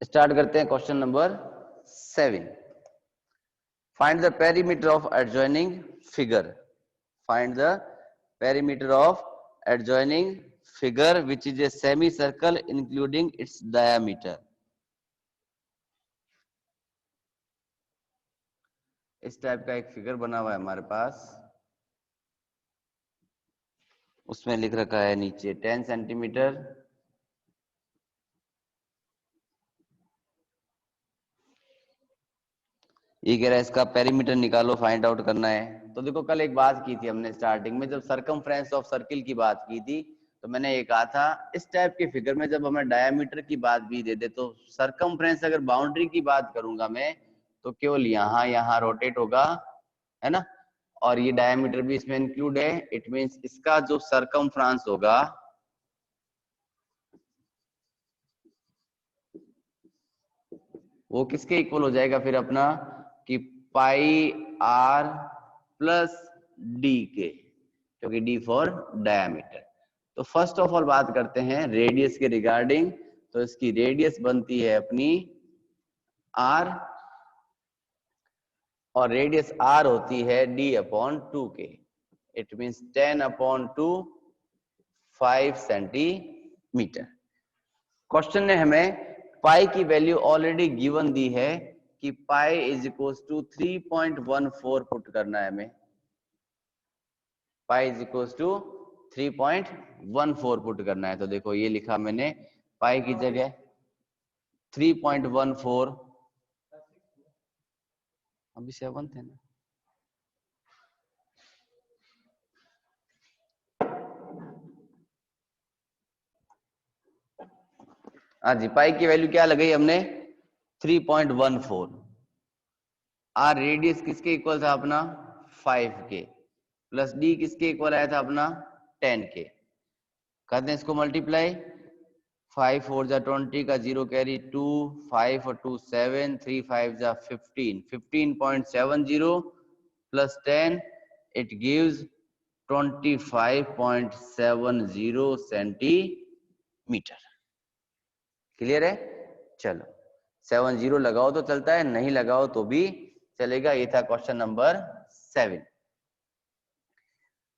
Start करते हैं question number 7। Find the perimeter of adjoining figure. Find the perimeter of adjoining figure which is a semi circle including it's diameter. इस type का एक figure बना हुआ है हमारे पास, उसमें लिख रखा है नीचे 10 सेंटीमीटर, ये कह रहा है इसका पेरीमीटर निकालो, फाइंड आउट करना है। तो देखो कल एक बात की थी हमने स्टार्टिंग में, जब सरकमफ्रेंस ऑफ सर्किल की बात की थी तो मैंने ये कहा था इस टाइप के फिगर में जब हमें डायमीटर की बात भी दे दे तो सरकमफ्रेंस अगर बाउंड्री की बात करूंगा मैं तो केवल यहाँ रोटेट होगा, है ना, और ये डायमीटर भी इसमें इंक्लूड है। इट मींस इसका जो सरकमफ्रेंस होगा वो किसके इक्वल हो जाएगा फिर अपना कि पाई आर प्लस डी के, क्योंकि डी फॉर डायमीटर। तो फर्स्ट ऑफ ऑल बात करते हैं रेडियस के रिगार्डिंग। तो इसकी रेडियस बनती है अपनी आर, और रेडियस आर होती है डी अपॉन 2 के। It means 10 upon 2 5 centimetre. Question ने हमें पाई की वैल्यू ऑलरेडी गिवन दी है कि pi is equal to 3.14 put करना है हमें। Pi is equal to 3.14 put करना है। तो देखो ये लिखा मैंने पाई की जगह 3.14, अभी 7 थे ना, हाँ जी, पाई की वैल्यू क्या लगाई हमने 3.14। आर रेडियस किसके इक्वल था अपना 5 के, प्लस डी किसके इक्वल आया था अपना 10 के। करते हैं इसको मल्टीप्लाई, 5 4 जा 20 का 0 कैरी 2, 5 और 2 7, 3 5 जा 15, 15.70 plus 10 it gives 25.70 centimetre. Clear है? चलो 70 लगाओ तो चलता है, नहीं लगाओ तो भी चलेगा। ये था क्वेश्चन नंबर 7।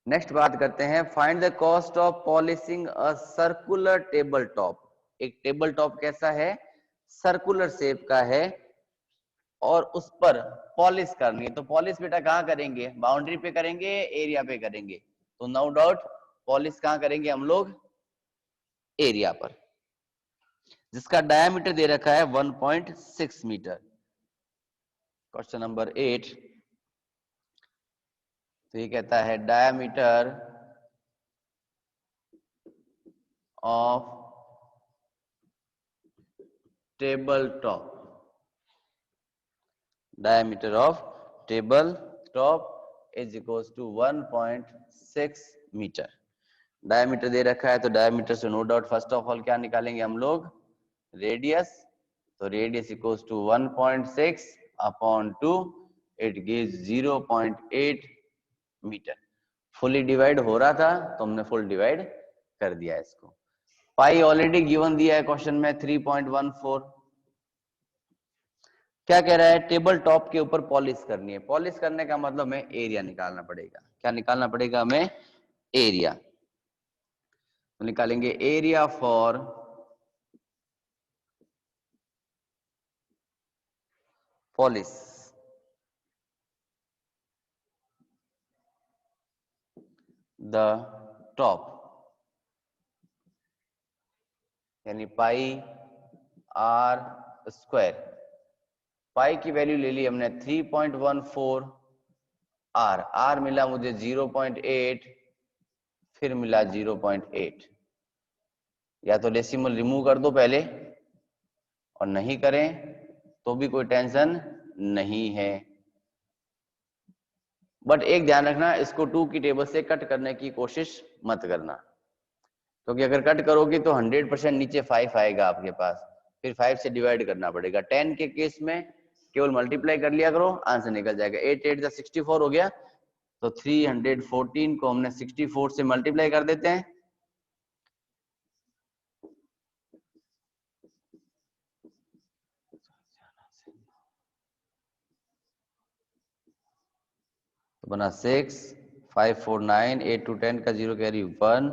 नेक्स्ट बात करते हैं find the cost of polishing a circular table top. एक टेबल टॉप कैसा है, सर्कुलर शेप का है और उस पर पॉलिश करनी है। तो पॉलिश बेटा कहाँ करेंगे, बाउंड्री पे करेंगे, एरिया पे करेंगे? तो नो डाउट पॉलिश कहाँ करेंगे हम लोग, एरिया पर, जिसका डायमीटर दे रखा है 1.6 मीटर। क्वेश्चन नंबर 8, तो ये कहता है diameter of table top, diameter of table top is equals to 1.6 metre. Diameter दे रखा है तो डायमीटर से no doubt first of all क्या निकालेंगे हम लोग, रेडियस। तो radius equals to 1.6 upon 2, it gives 0.8 metre. Fully divide हो रहा था तो हमने फुल डिवाइड कर दिया इसको। पाई ऑलरेडी गिवन दिया है क्वेश्चन में 3.14। क्या कह रहा है, टेबल टॉप के ऊपर पॉलिश करनी है। पॉलिश करने का मतलब हमें एरिया निकालना पड़ेगा। क्या निकालना पड़ेगा हमें, एरिया। तो निकालेंगे area for polish. The top यानी पाई आर स्क्वायर। पाई की वैल्यू ले ली हमने 3.14, आर मिला मुझे 0.8, फिर मिला 0.8। या तो डेसिमल रिमूव कर दो पहले, और नहीं करें तो भी कोई टेंशन नहीं है। बट एक ध्यान रखना, इसको 2 की टेबल से कट करने की कोशिश मत करना, क्योंकि अगर कट करोगे तो 100% नीचे 5 आएगा आपके पास, फिर 5 से डिवाइड करना पड़ेगा। 10 के केस में केवल मल्टीप्लाई कर लिया करो, आंसर निकल जाएगा। 8 8 जा 64 हो गया, तो 314 को हमने 64 से मल्टीप्लाई कर देते हैं। तो बना 6 5 4 9 8 to 10 का 0 कैरी 1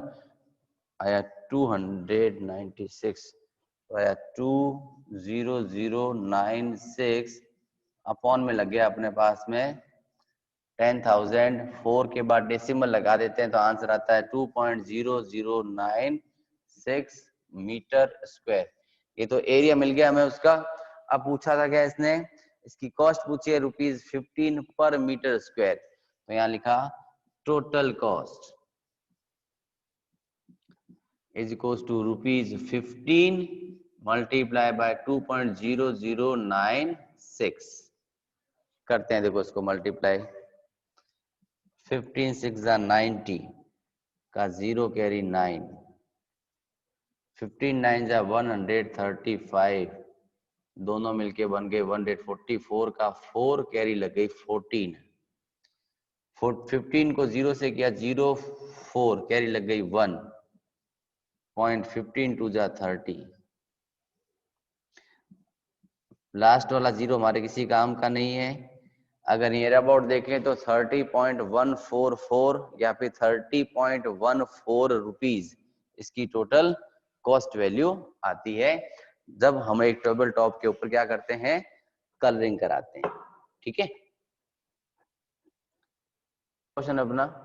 आया 296 तो आया 20096 अपॉन में लग गया अपने पास में 10,000 4 के बाद डेसिमल लगा देते हैं तो आंसर आता है 2.0096 मीटर स्क्वायर। ये तो एरिया मिल गया हमें उसका। अब पूछा था क्या इसने, इसकी कॉस्ट पूछी है ₹15 पर मीटर स्क्वायर। तो यहाँ लिखा total cost is equal to ₹15 multiply by 2.0096 करते हैं। देखो इसको मल्टीप्लाई 15 6 90 का 0 कैरी 9 15 9 जा 135 दोनों मिलके बन गए 144 का 4 कैरी लग गई 14 15 को 0 से किया 0 4 कैरी लग गई 1.15 टू जा 30 लास्ट वाला 0 हमारे किसी काम का नहीं है। अगर नियर अबाउट देखें तो 30.144 या फिर 30.14 रुपीज इसकी टोटल कॉस्ट वैल्यू आती है जब हम एक टेबल टॉप के ऊपर क्या करते हैं, कलरिंग कराते हैं। ठीक है, क्वेश्चन अपना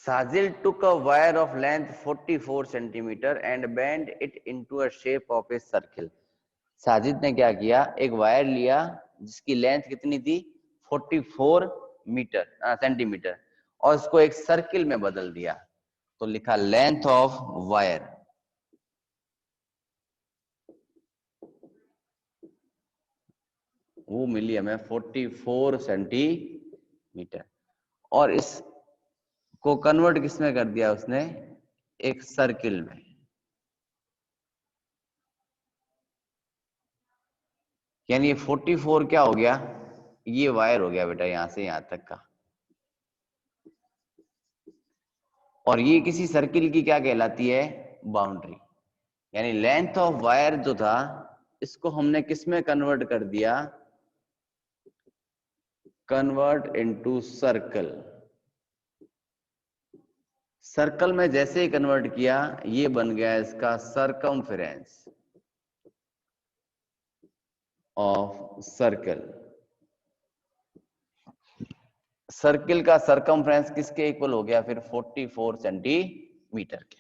Sajil took a wire of length 44 centimeter and bent it into a shape of a circle. Sajid ने क्या किया, एक वायर लिया जिसकी लेंथ कितनी थी 44 सेंटीमीटर और उसको एक सर्किल में बदल दिया। तो लिखा लेंथ ऑफ वायर वो मिली हमें 44 सेंटीमीटर और इस को कन्वर्ट किसमें कर दिया उसने, एक सर्किल में। यानी ये 44 क्या हो गया, ये वायर हो गया बेटा यहां से यहां तक का। और ये किसी सर्किल की क्या कहलाती है, बाउंड्री। यानी लेंथ ऑफ वायर जो था इसको हमने किस में कन्वर्ट कर दिया, कन्वर्ट इनटू सर्कल। सर्कल में जैसे ही कन्वर्ट किया ये बन गया इसका सरकमफेरेंस ऑफ सर्कल। सर्किल का सरकमफ्रेंस किसके इक्वल हो गया फिर 44 सेंटीमीटर के।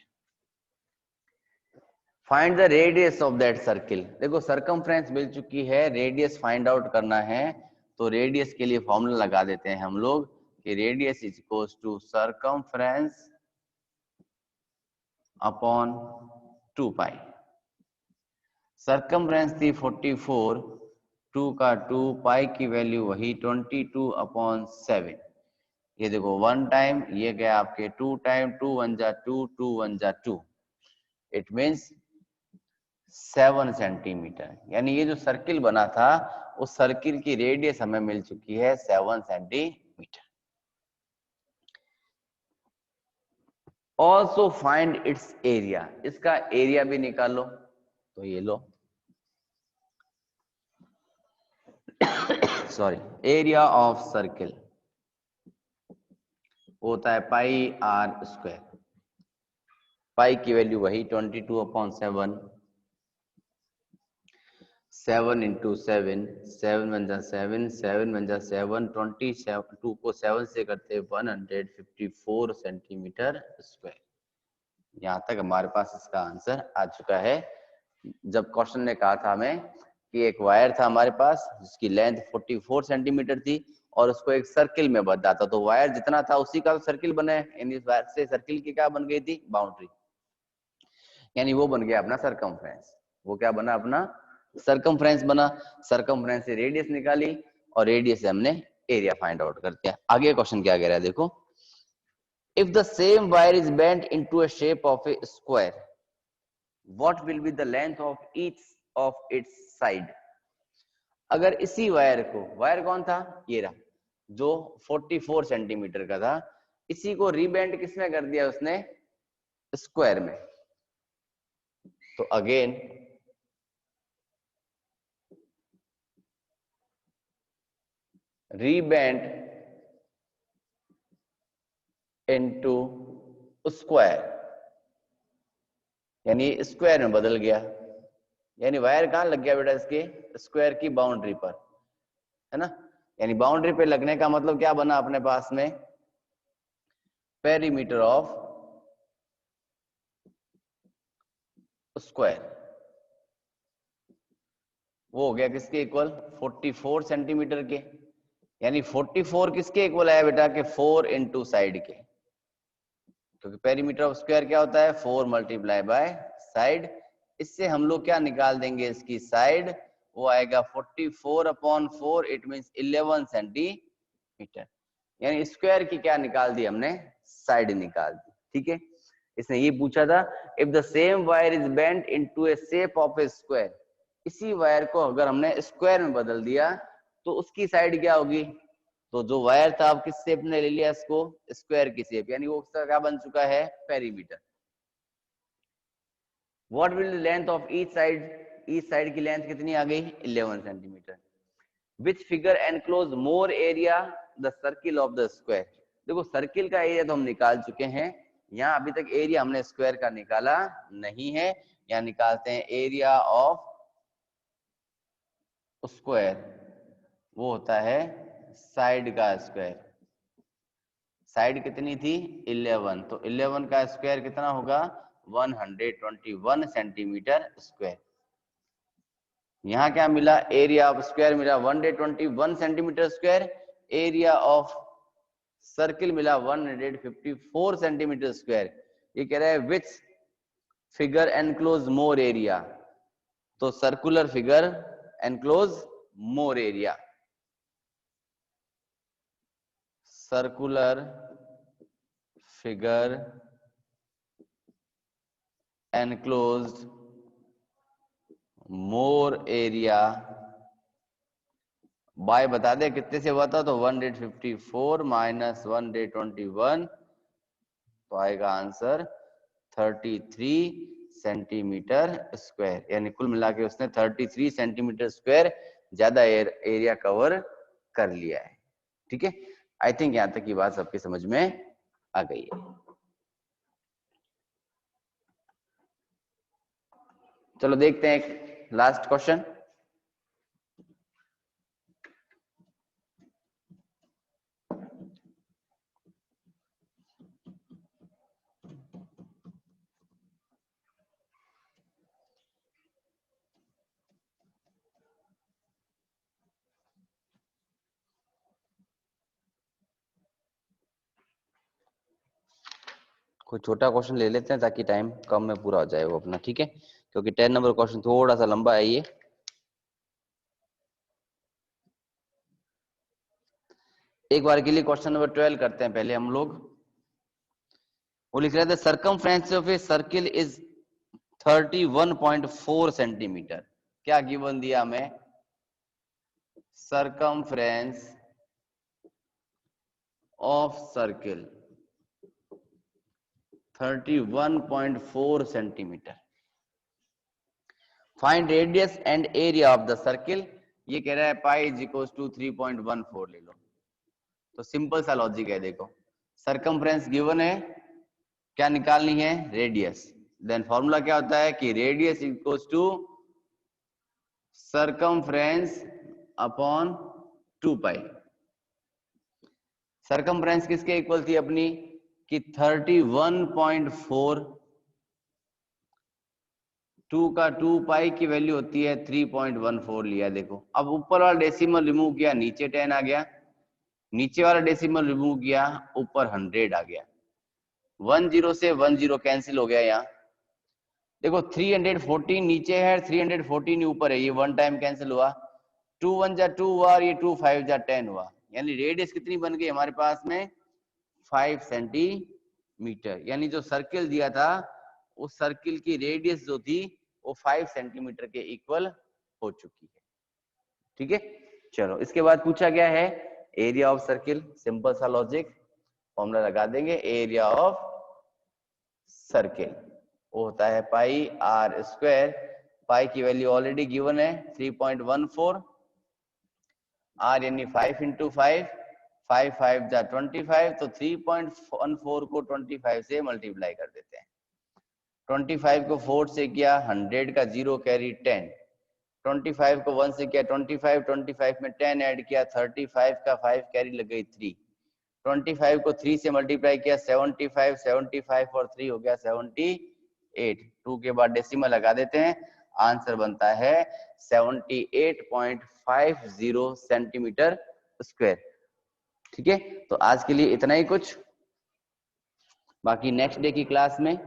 Find the radius of that circle. देखो सरकमफ्रेंस मिल चुकी है, रेडियस फाइंड आउट करना है तो रेडियस के लिए फॉर्मूला लगा देते हैं हम लोग कि radius is equals to circumference upon 2 pi. Circumference थी 44, 2 का 2 पाई की वैल्यू वही 22/7। ये देखो 1 टाइम, ये गया आपके 2 टाइम, 2 1 जा 2, 2 1 जा 2, इट मीन्स 7 सेंटीमीटर। यानी ये जो सर्किल बना था उस सर्किल की रेडियस हमें मिल चुकी है 7 centimetre. Also find its area, इसका एरिया भी निकालो। तो ये लो सॉरी, एरिया ऑफ सर्किल होता है पाई आर स्क्वायर। पाई की वैल्यू वही 22/7, 7 इंटू 7, 7 1 जा 7, 7 1 जा 7, 22 को 7 से करते 154 सेंटीमीटर स्क्वायर। यहाँ तक हमारे पास इसका आंसर आ चुका है। जब क्वेश्चन ने कहा था हमें कि एक वायर था हमारे पास जिसकी लेंथ 44 सेंटीमीटर थी और उसको एक सर्किल में बदला था, तो वायर जितना था उसी का सर्किल बना है। यानी इस वायर से सर्किल की क्या बन गई थी, बाउंड्री। यानी वो बन गया अपना सरकमफ्रेंस। वो क्या बना, अपना सरकमफ्रेंस बना। सरकमफ्रेंस से रेडियस निकाली और रेडियस से हमने एरिया फाइंड आउट कर दिया। आगे क्वेश्चन क्या कह रहा है देखो, if the same wire is bent into a shape of A square what will be the length of each of its side. अगर इसी वायर को, वायर कौन था, ये रहा, जो 44 सेंटीमीटर का था, इसी को रीबेंड किसमें कर दिया उसने, स्क्वायर में। तो अगेन रीबेंड इनटू स्क्वायर, यानी स्क्वायर में बदल गया, यानी वायर कहां लग गया बेटा, इसके स्क्वायर की बाउंड्री पर, है ना। यानी बाउंड्री पे लगने का मतलब क्या बना अपने पास में, पेरीमीटर ऑफ स्क्वायर, वो हो गया किसके इक्वल, 44 सेंटीमीटर के। यानी 44 किसके इक्वल आया बेटा, के 4 इंटू साइड के, क्योंकि पेरीमीटर ऑफ स्क्वायर क्या होता है, 4 मल्टीप्लाई बाय साइड। इससे हम लोग क्या निकाल देंगे, इसकी साइड, वो आएगा 44/4, इट मींस 11 सेंटीमीटर। यानी स्क्वायर की क्या निकाल दी हमने, साइड निकाल दी, ठीक है। इसने ये पूछा था, if the same wire is bent into A shape of A square, इसी वायर को अगर हमने स्क्वायर में बदल दिया तो उसकी साइड क्या होगी। तो जो वायर था अब किस शेप ने ले लिया इसको, स्क्वायर की शेप, यानी वो उसका क्या बन चुका है, perimeter. What will the length of each side की लेंथ कितनी आ गई, 11 centimetre. Which figure enclose more area the circle of the square. देखो सर्किल का एरिया तो हम निकाल चुके हैं, यहाँ अभी तक एरिया हमने स्क्वायर का निकाला नहीं है। यहाँ निकालते हैं एरिया ऑफ स्क्वायर, वो होता है साइड का स्क्वायर। साइड कितनी थी, 11, तो 11 का स्क्वायर कितना होगा, 121 सेंटीमीटर स्क्वायर। यहाँ क्या मिला, एरिया ऑफ स्क्वायर मिला 121 centimetre square, area of circle मिला 154 सेंटीमीटर स्क्वायर। ये कह रहा है which figure enclose more area, तो circular figure enclose more area, circular figure enclosed more area by, बता दे कितने से हुआ था, तो 154 माइनस 121, तो आएगा आंसर 33 सेंटीमीटर स्क्वायर। यानी कुल मिला के उसने 33 सेंटीमीटर स्क्वायर ज्यादा एरिया कवर कर लिया है, ठीक है। आई थिंक यहां तक की बात सबके समझ में आ गई है। चलो देखते हैं एक लास्ट क्वेश्चन। कोई छोटा क्वेश्चन ले लेते हैं ताकि टाइम कम में पूरा हो जाए वो अपना, ठीक है, क्योंकि 10 नंबर क्वेश्चन थोड़ा सा लंबा है ये। एक बार के लिए क्वेश्चन नंबर 12 करते हैं पहले हम लोग। वो लिख रहे थे circumference of a circle is 31.4 centimetre. क्या गिवन दिया हमें, circumference of circle 31.4 centimetre. Find radius and area of the circle. ये कह रहा है पाई इज इक्वल टू 3.14 ले लो। तो सिंपल सा लॉजिक है, देखो सर्कमफ्रेंस गिवन है, क्या निकालनी है, रेडियस। देन फॉर्मूला क्या होता है कि radius equals to circumference upon 2 pi. Circumference किसके इक्वल थी अपनी, कि 31.4, 2 का 2 पाई की वैल्यू होती है 3.14 लिया। देखो अब ऊपर वाला डेसिमल रिमूव किया, नीचे 10 आ गया, नीचे वाला डेसिमल रिमूव किया, ऊपर 100 आ गया। 10 से 10 कैंसिल हो गया। यहाँ देखो 314 नीचे है, 314 ऊपर है, ये 1 टाइम कैंसिल हुआ, 2 1 जा 2 हुआ, और ये 2 5 जा 10 हुआ। यानी रेडियस कितनी बन गई हमारे पास में, 5 सेंटीमीटर। यानी जो सर्किल दिया था उस सर्किल की रेडियस जो थी वो 5 सेंटीमीटर के इक्वल हो चुकी है। ठीक है, चलो इसके बाद पूछा गया है एरिया ऑफ सर्किल। सिंपल सा लॉजिक, फॉर्मूला लगा देंगे। एरिया ऑफ सर्किल वो होता है पाई आर स्क्वायर। पाई की वैल्यू ऑलरेडी गिवन है 3.14, आर यानी 5 इंटू 5, 5 5 जा 25, तो 3.14 को 25 से मल्टीप्लाई कर देते हैं। 25 को 4 से किया 100 का 0 कैरी 10, 25 को 1 से किया 25, 25 में 10 ऐड किया 35 का 5 कैरी लग गई 3, 25 को 3 से मल्टीप्लाई किया 75, 75 और 3 हो गया 78, 2 के बाद डेसिमल लगा देते हैं, आंसर बनता है 78.50 सेंटीमीटर स्क्वायर। ठीक है, तो आज के लिए इतना ही कुछ, बाकी नेक्स्ट डे की क्लास में